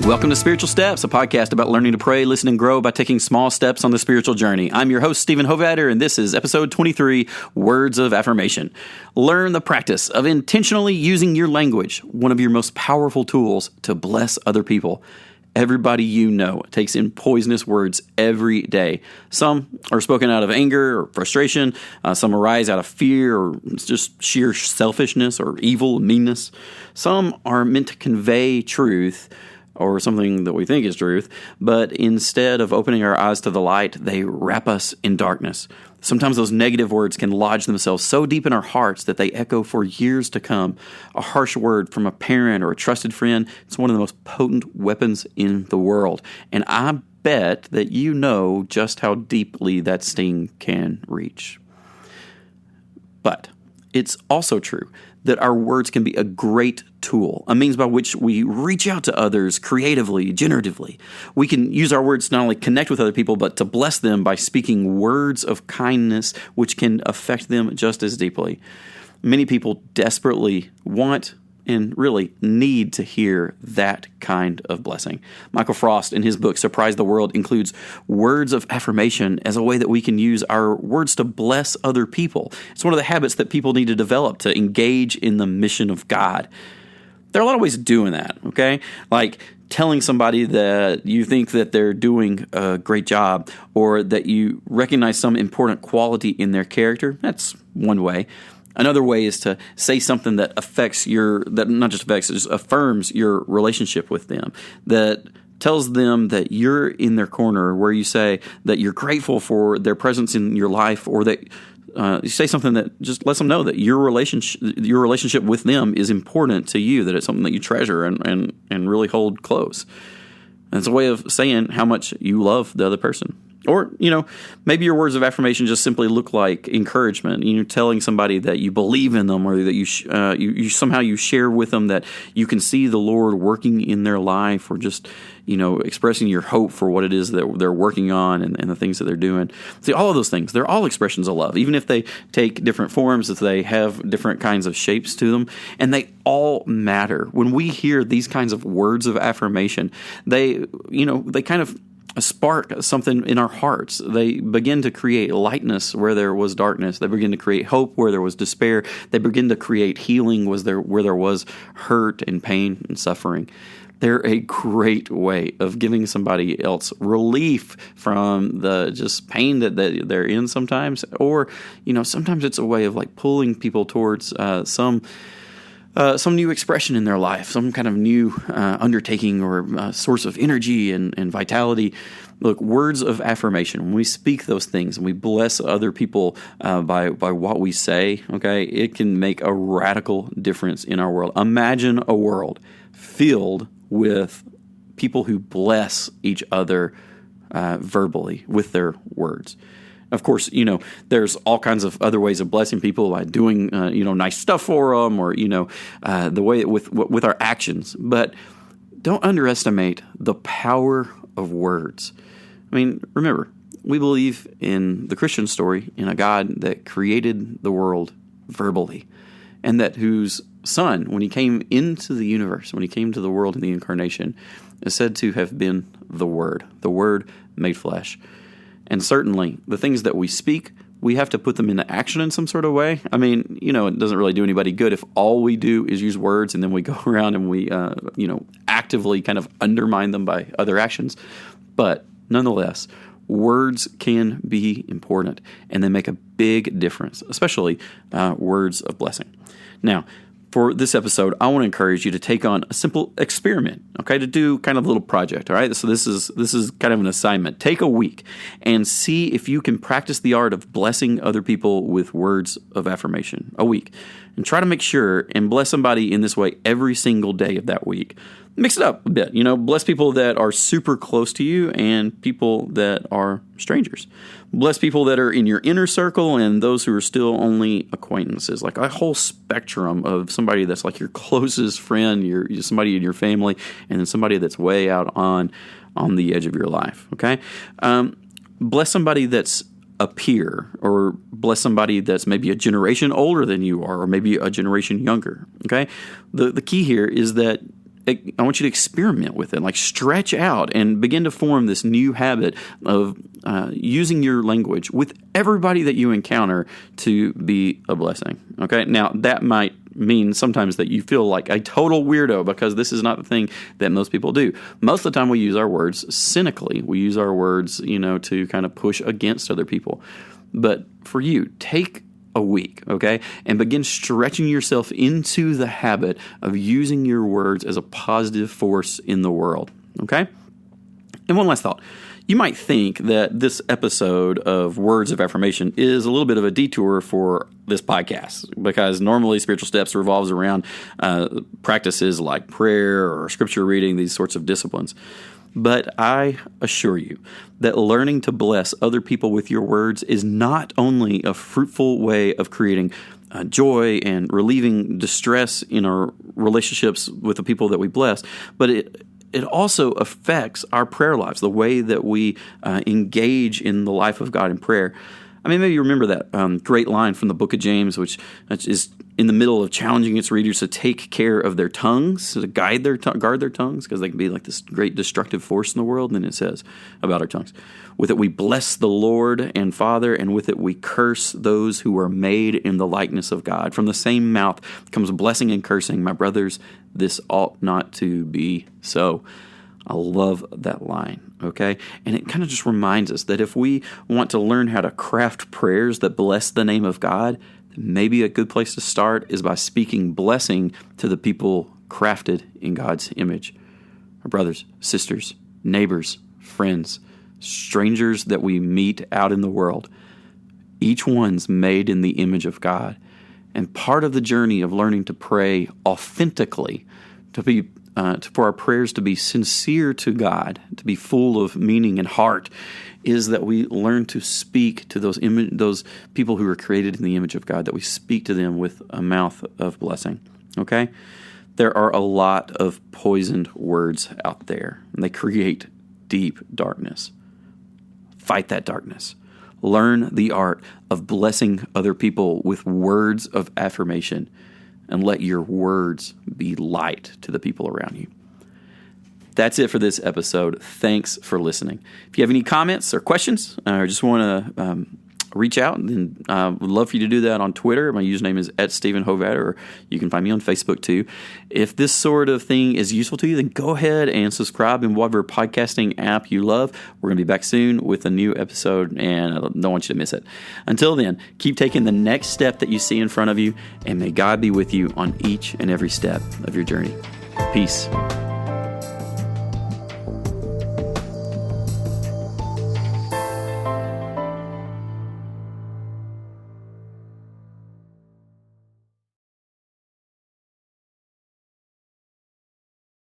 Welcome to Spiritual Steps, a podcast about learning to pray, listen, and grow by taking small steps on the spiritual journey. I'm your host, Stephen Hovader, and this is episode 23, Words of Affirmation. Learn the practice of intentionally using your language, one of your most powerful tools to bless other people. Everybody you know takes in poisonous words every day. Some are spoken out of anger or frustration. Some arise out of fear or just sheer selfishness or evil, meanness. Some are meant to convey truth or something that we think is truth, but instead of opening our eyes to the light, they wrap us in darkness. Sometimes those negative words can lodge themselves so deep in our hearts that they echo for years to come. A harsh word from a parent or a trusted friend, it's one of the most potent weapons in the world. And I bet that you know just how deeply that sting can reach. But it's also true that our words can be a great tool, a means by which we reach out to others creatively, generatively. We can use our words to not only connect with other people, but to bless them by speaking words of kindness, which can affect them just as deeply. Many people desperately want and really need to hear that kind of blessing. Michael Frost, in his book, Surprise the World, includes words of affirmation as a way that we can use our words to bless other people. It's one of the habits that people need to develop to engage in the mission of God. There are a lot of ways of doing that, okay? Like telling somebody that you think that they're doing a great job or that you recognize some important quality in their character. That's one way. Another way is to say something that affirms your relationship with them, that tells them that you're in their corner, where you say that you're grateful for their presence in your life, or that you say something that just lets them know that your relationship with them is important to you, that it's something that you treasure and really hold close. And it's a way of saying how much you love the other person. Or, maybe your words of affirmation just simply look like encouragement. Telling somebody that you believe in them, or that you somehow you share with them that you can see the Lord working in their life, or just, expressing your hope for what it is that they're working on and the things that they're doing. See, all of those things, they're all expressions of love, even if they take different forms, if they have different kinds of shapes to them, and they all matter. When we hear these kinds of words of affirmation, they kind of spark something in our hearts. They begin to create lightness where there was darkness. They begin to create hope where there was despair. They begin to create healing where there was hurt and pain and suffering. They're a great way of giving somebody else relief from the just pain that they're in sometimes. Or, sometimes it's a way of like pulling people towards some new expression in their life, some kind of new undertaking or source of energy and vitality. Look, words of affirmation, when we speak those things and we bless other people by what we say, okay, it can make a radical difference in our world. Imagine a world filled with people who bless each other verbally with their words. Of course, there's all kinds of other ways of blessing people, like doing, nice stuff for them, or, the way with our actions. But don't underestimate the power of words. I mean, remember, we believe in the Christian story, in a God that created the world verbally, and that whose Son, when he came into the universe, when he came to the world in the incarnation, is said to have been the Word made flesh. And certainly, the things that we speak, we have to put them into action in some sort of way. I mean, it doesn't really do anybody good if all we do is use words and then we go around and we, actively kind of undermine them by other actions. But nonetheless, words can be important, and they make a big difference, especially words of blessing. Now, for this episode, I want to encourage you to take on a simple experiment, okay, to do kind of a little project, all right? So this is kind of an assignment. Take a week and see if you can practice the art of blessing other people with words of affirmation, a week. And try to make sure and bless somebody in this way every single day of that week. Mix it up a bit, bless people that are super close to you and people that are strangers. Bless people that are in your inner circle and those who are still only acquaintances, like a whole spectrum of somebody that's like your closest friend, somebody in your family, and then somebody that's way out on the edge of your life, okay? Bless somebody that's a peer, or bless somebody that's maybe a generation older than you are, or maybe a generation younger, okay? The key here is that I want you to experiment with it, like stretch out and begin to form this new habit of using your language with everybody that you encounter to be a blessing. Okay, now that might mean sometimes that you feel like a total weirdo because this is not the thing that most people do. Most of the time we use our words cynically. We use our words, to kind of push against other people. But for you, take a week, okay, and begin stretching yourself into the habit of using your words as a positive force in the world, okay? And one last thought. You might think that this episode of Words of Affirmation is a little bit of a detour for this podcast because normally Spiritual Steps revolves around practices like prayer or scripture reading, these sorts of disciplines. But I assure you that learning to bless other people with your words is not only a fruitful way of creating joy and relieving distress in our relationships with the people that we bless, but it also affects our prayer lives, the way that we engage in the life of God in prayer. I mean, maybe you remember that great line from the book of James, which is in the middle of challenging its readers to take care of their tongues, to guard their tongues, because they can be like this great destructive force in the world. And then it says about our tongues, with it we bless the Lord and Father, and with it we curse those who are made in the likeness of God. From the same mouth comes blessing and cursing. My brothers, this ought not to be so. I love that line, okay? And it kind of just reminds us that if we want to learn how to craft prayers that bless the name of God, then maybe a good place to start is by speaking blessing to the people crafted in God's image. Our brothers, sisters, neighbors, friends, strangers that we meet out in the world. Each one's made in the image of God. And part of the journey of learning to pray authentically, for our prayers to be sincere to God, to be full of meaning and heart, is that we learn to speak to those people who are created in the image of God, that we speak to them with a mouth of blessing, okay? There are a lot of poisoned words out there, and they create deep darkness. Fight that darkness. Learn the art of blessing other people with words of affirmation, and let your words be light to the people around you. That's it for this episode. Thanks for listening. If you have any comments or questions, or just want to reach out, then would love for you to do that on Twitter. My username is @StephenHovatter, or you can find me on Facebook too. If this sort of thing is useful to you, then go ahead and subscribe in whatever podcasting app you love. We're going to be back soon with a new episode, and I don't want you to miss it. Until then, keep taking the next step that you see in front of you, and may God be with you on each and every step of your journey. Peace.